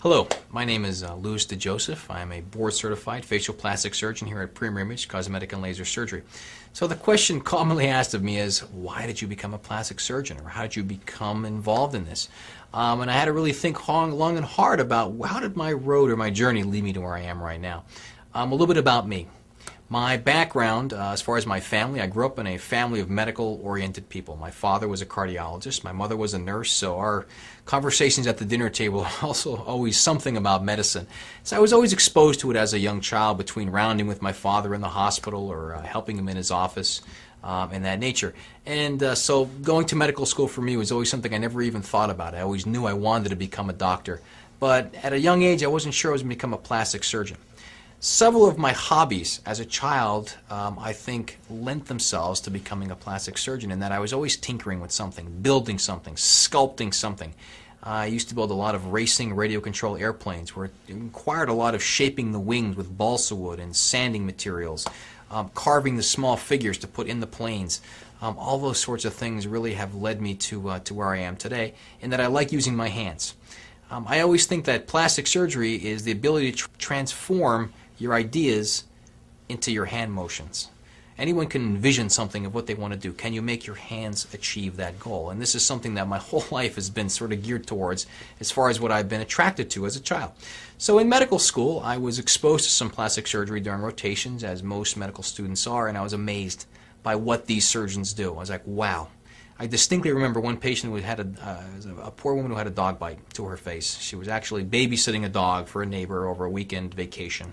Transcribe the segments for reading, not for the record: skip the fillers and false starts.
Hello, my name is DeJoseph. I am a board-certified facial plastic surgeon here at Premier Image Cosmetic and Laser Surgery. So the question commonly asked of me is, why did you become a plastic surgeon, or how did you become involved in this? And I had to really think long and hard about how did my road or my journey lead me to where I am right now. A little bit about me. My background, as far as my family, I grew up in a family of medical-oriented people. My father was a cardiologist, my mother was a nurse, so our conversations at the dinner table are also always something about medicine. So I was always exposed to it as a young child, between rounding with my father in the hospital or helping him in his office and that nature. And so going to medical school for me was always something I never even thought about. I always knew I wanted to become a doctor. But at a young age, I wasn't sure I was going to become a plastic surgeon. Several of my hobbies as a child, I think, lent themselves to becoming a plastic surgeon, in that I was always tinkering with something, building something, sculpting something. I used to build a lot of racing radio control airplanes, where it required a lot of shaping the wings with balsa wood and sanding materials, carving the small figures to put in the planes. All those sorts of things really have led me to where I am today, in that I like using my hands. I always think that plastic surgery is the ability to transform your ideas into your hand motions. Anyone can envision something of what they want to do. Can you make your hands achieve that goal? And this is something that my whole life has been sort of geared towards, as far as what I've been attracted to as a child. So in medical school, I was exposed to some plastic surgery during rotations, as most medical students are, and I was amazed by what these surgeons do. I was like, wow. I distinctly remember one patient who had a poor woman who had a dog bite to her face. She was actually babysitting a dog for a neighbor over a weekend vacation.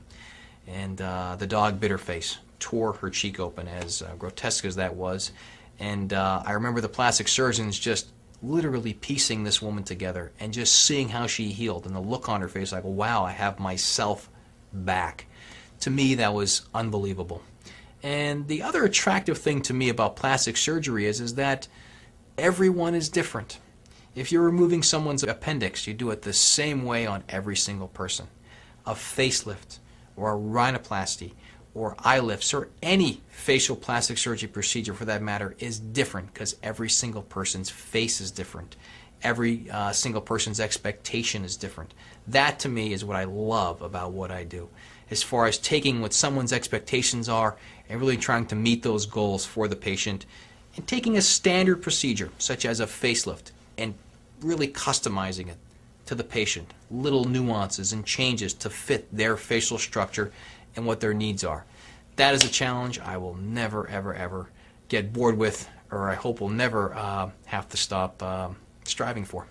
And the dog bit her face, tore her cheek open, as grotesque as that was. And I remember the plastic surgeons just literally piecing this woman together and just seeing how she healed, and the look on her face like, wow, I have myself back. To me, that was unbelievable. And the other attractive thing to me about plastic surgery is that everyone is different. If you're removing someone's appendix, you do it the same way on every single person. A facelift, or a rhinoplasty, or eye lifts, or any facial plastic surgery procedure for that matter, is different, because every single person's face is different. Every single person's expectation is different. That, to me, is what I love about what I do, as far as taking what someone's expectations are and really trying to meet those goals for the patient, and taking a standard procedure, such as a facelift, and really customizing it to the patient, little nuances and changes to fit their facial structure and what their needs are. That is a challenge I will never, ever, ever get bored with, or I hope will never have to stop striving for.